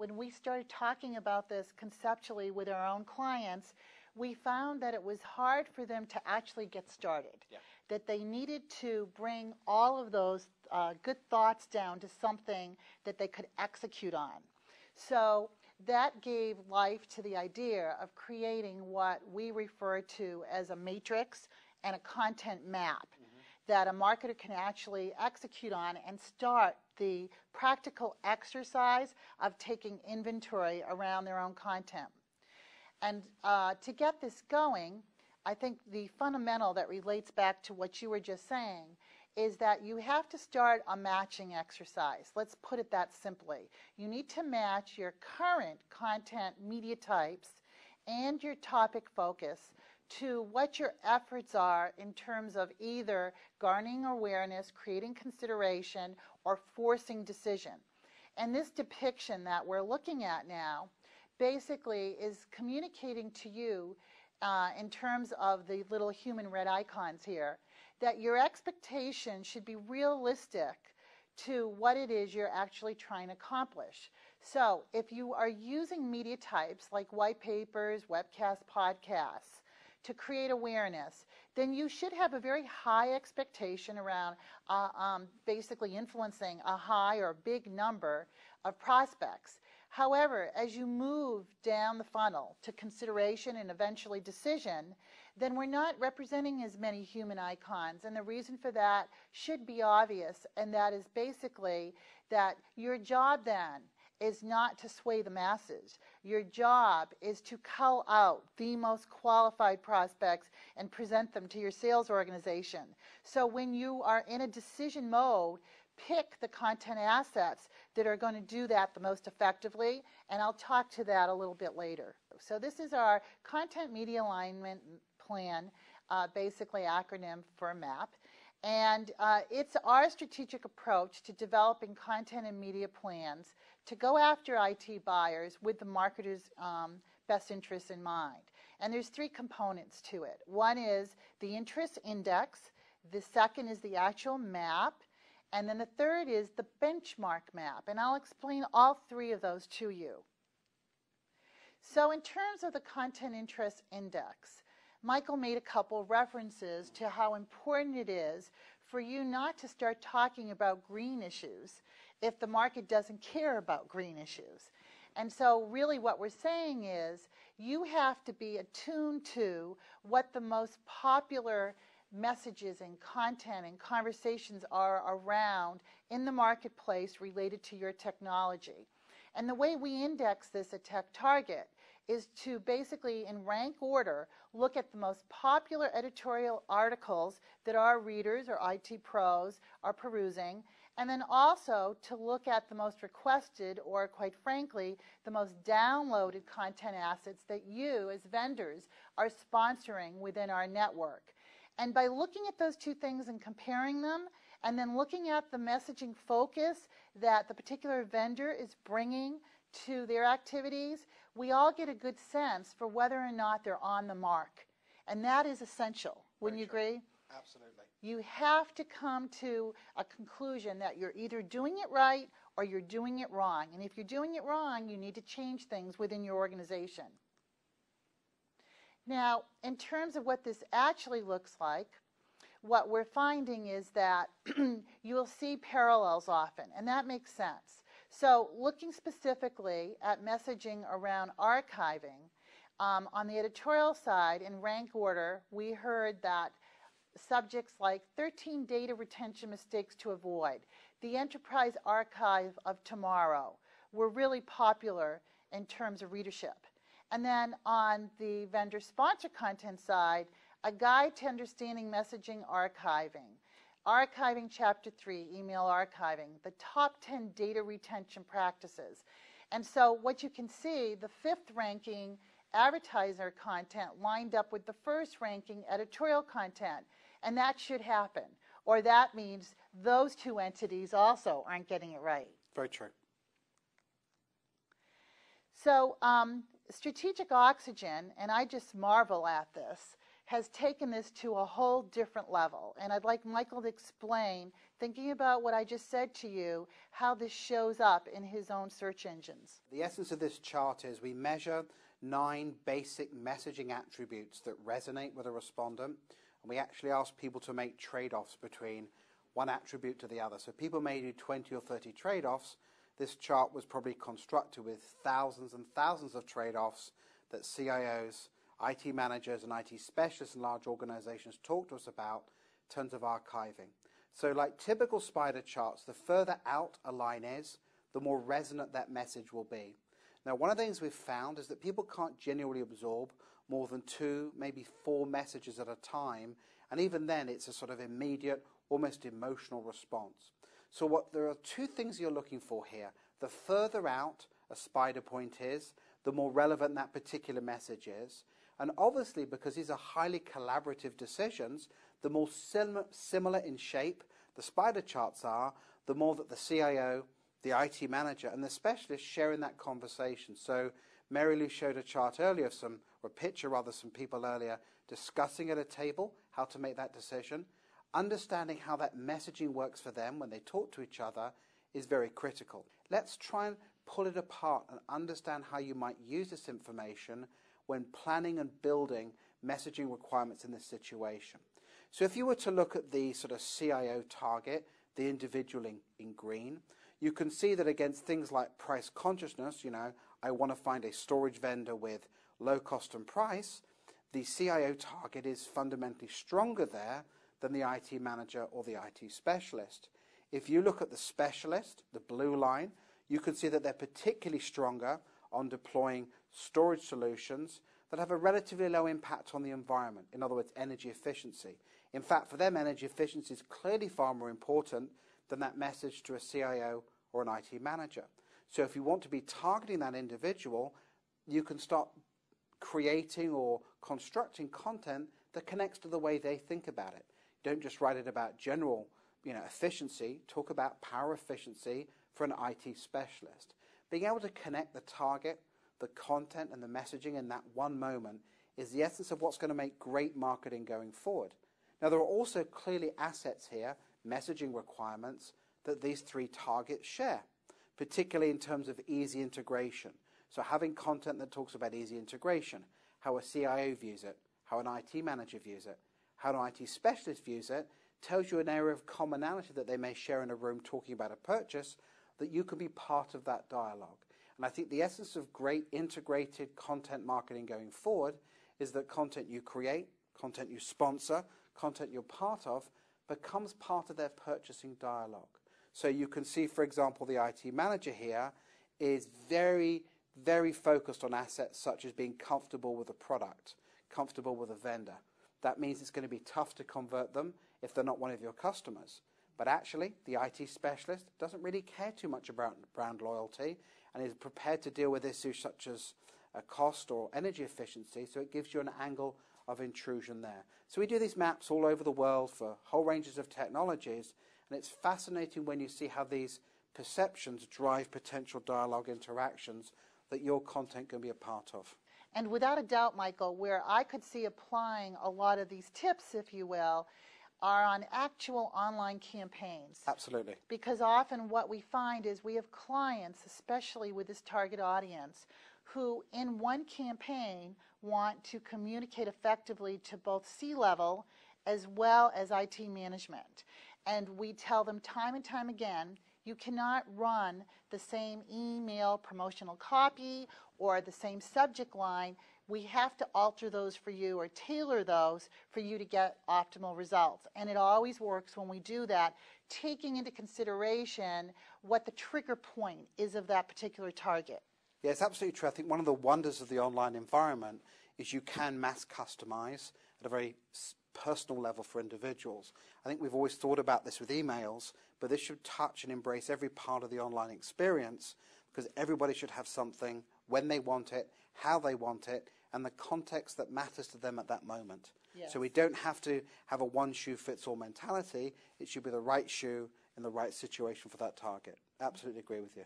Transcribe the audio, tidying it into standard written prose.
when we started talking about this conceptually with our own clients, we found that it was hard for them to actually get started, that they needed to bring all of those good thoughts down to something that they could execute on. So that gave life to the idea of creating what we refer to as a matrix and a content map that a marketer can actually execute on and start the practical exercise of taking inventory around their own content. And to get this going, I think the fundamental that relates back to what you were just saying is that you have to start a matching exercise. Let's put it that simply. You need to match your current content media types and your topic focus to what your efforts are in terms of either garnering awareness, creating consideration, or forcing decision. And this depiction that we're looking at now basically is communicating to you in terms of the little human red icons here, that your expectation should be realistic to what it is you're actually trying to accomplish. So if you are using media types like white papers, webcasts, podcasts to create awareness, then you should have a very high expectation around basically influencing a high or big number of prospects. However, as you move down the funnel to consideration and eventually decision, then we're not representing as many human icons. And the reason for that should be obvious, and that is basically that your job then is not to sway the masses. Your job is to cull out the most qualified prospects and present them to your sales organization. So when you are in a decision mode, pick the content assets that are going to do that the most effectively, and I'll talk to that a little bit later. So this is our content media alignment plan, basically acronym for MAP, and it's our strategic approach to developing content and media plans to go after IT buyers with the marketer's best interests in mind. And there's three components to it. One is the interest index, the second is the actual map, and then the third is the benchmark map, and I'll explain all three of those to you. So in terms of the content interest index, Michael made a couple references to how important it is for you not to start talking about green issues if the market doesn't care about green issues. And so really what we're saying is you have to be attuned to what the most popular messages and content and conversations are around in the marketplace related to your technology. And the way we index this at TechTarget is to basically, in rank order, look at the most popular editorial articles that our readers or IT pros are perusing, and then also to look at the most requested or, quite frankly, the most downloaded content assets that you as vendors are sponsoring within our network. And by looking at those two things and comparing them, and then looking at the messaging focus that the particular vendor is bringing to their activities, we all get a good sense for whether or not they're on the mark. And that is essential. Wouldn't you agree? Absolutely. You have to come to a conclusion that you're either doing it right or you're doing it wrong. And if you're doing it wrong, you need to change things within your organization. Now, in terms of what this actually looks like, what we're finding is that you'll see parallels often, and that makes sense. So looking specifically at messaging around archiving, on the editorial side, in rank order, we heard that subjects like 13 data retention mistakes to avoid, the enterprise archive of tomorrow were really popular in terms of readership. And then on the vendor sponsor content side, a guide to understanding messaging archiving chapter 3, email archiving, the top 10 data retention practices. And so what you can see, the 5th ranking advertiser content lined up with the 1st ranking editorial content, and that should happen. Or that means those two entities also aren't getting it right. Very true. So strategic oxygen, and I just marvel at this, has taken this to a whole different level. And I'd like Michael to explain, thinking about what I just said to you, how this shows up in his own search engines. The essence of this chart is we measure 9 basic messaging attributes that resonate with a respondent, and we actually ask people to make trade-offs between one attribute to the other. So people may do 20 or 30 trade-offs. This chart was probably constructed with thousands and thousands of trade-offs that CIOs, IT managers, and IT specialists in large organizations talk to us about in terms of archiving. So like typical spider charts, the further out a line is, the more resonant that message will be. Now, one of the things we've found is that people can't genuinely absorb more than 2, maybe 4 messages at a time, and even then it's a sort of immediate, almost emotional response. So there are 2 things you're looking for here. The further out a spider point is, the more relevant that particular message is. And obviously, because these are highly collaborative decisions, the more similar in shape the spider charts are, the more that the CIO, the IT manager, and the specialist share in that conversation. So Marilou showed a chart earlier, some people earlier discussing at a table how to make that decision. Understanding how that messaging works for them when they talk to each other is very critical. Let's try and pull it apart and understand how you might use this information when planning and building messaging requirements in this situation. So if you were to look at the sort of CIO target, the individual in green, you can see that against things like price consciousness, I want to find a storage vendor with low cost and price, the CIO target is fundamentally stronger there than the IT manager or the IT specialist. If you look at the specialist, the blue line, you can see that they're particularly stronger on deploying storage solutions that have a relatively low impact on the environment, in other words, energy efficiency. In fact, for them, energy efficiency is clearly far more important than that message to a CIO or an IT manager. So if you want to be targeting that individual, you can start creating or constructing content that connects to the way they think about it. Don't just write it about general efficiency, talk about power efficiency for an IT specialist. Being able to connect the target, the content, and the messaging in that one moment is the essence of what's going to make great marketing going forward. Now, there are also clearly assets here, messaging requirements, that these 3 targets share, particularly in terms of easy integration. So having content that talks about easy integration, how a CIO views it, how an IT manager views it, how an IT specialist views it, tells you an area of commonality that they may share in a room talking about a purchase, that you can be part of that dialogue. And I think the essence of great integrated content marketing going forward is that content you create, content you sponsor, content you're part of, becomes part of their purchasing dialogue. So you can see, for example, the IT manager here is very, very focused on assets such as being comfortable with a product, comfortable with a vendor. That means it's going to be tough to convert them if they're not one of your customers. But actually, the IT specialist doesn't really care too much about brand loyalty and is prepared to deal with issues such as cost or energy efficiency, so it gives you an angle of intrusion there. So we do these maps all over the world for whole ranges of technologies, and it's fascinating when you see how these perceptions drive potential dialogue interactions that your content can be a part of. And without a doubt, Michael, where I could see applying a lot of these tips, if you will, are on actual online campaigns. Absolutely. Because often what we find is we have clients, especially with this target audience, who in one campaign want to communicate effectively to both C-level as well as IT management. And we tell them time and time again, you cannot run the same email promotional copy or the same subject line. We have to alter those for you or tailor those for you to get optimal results. And it always works when we do that, taking into consideration what the trigger point is of that particular target. Yeah, it's absolutely true. I think one of the wonders of the online environment is you can mass customize at a very personal level for individuals. I think we've always thought about this with emails, but this should touch and embrace every part of the online experience, because everybody should have something when they want it, how they want it, and the context that matters to them at that moment. Yes. So we don't have to have a one-shoe-fits-all mentality. It should be the right shoe in the right situation for that target. Absolutely agree with you.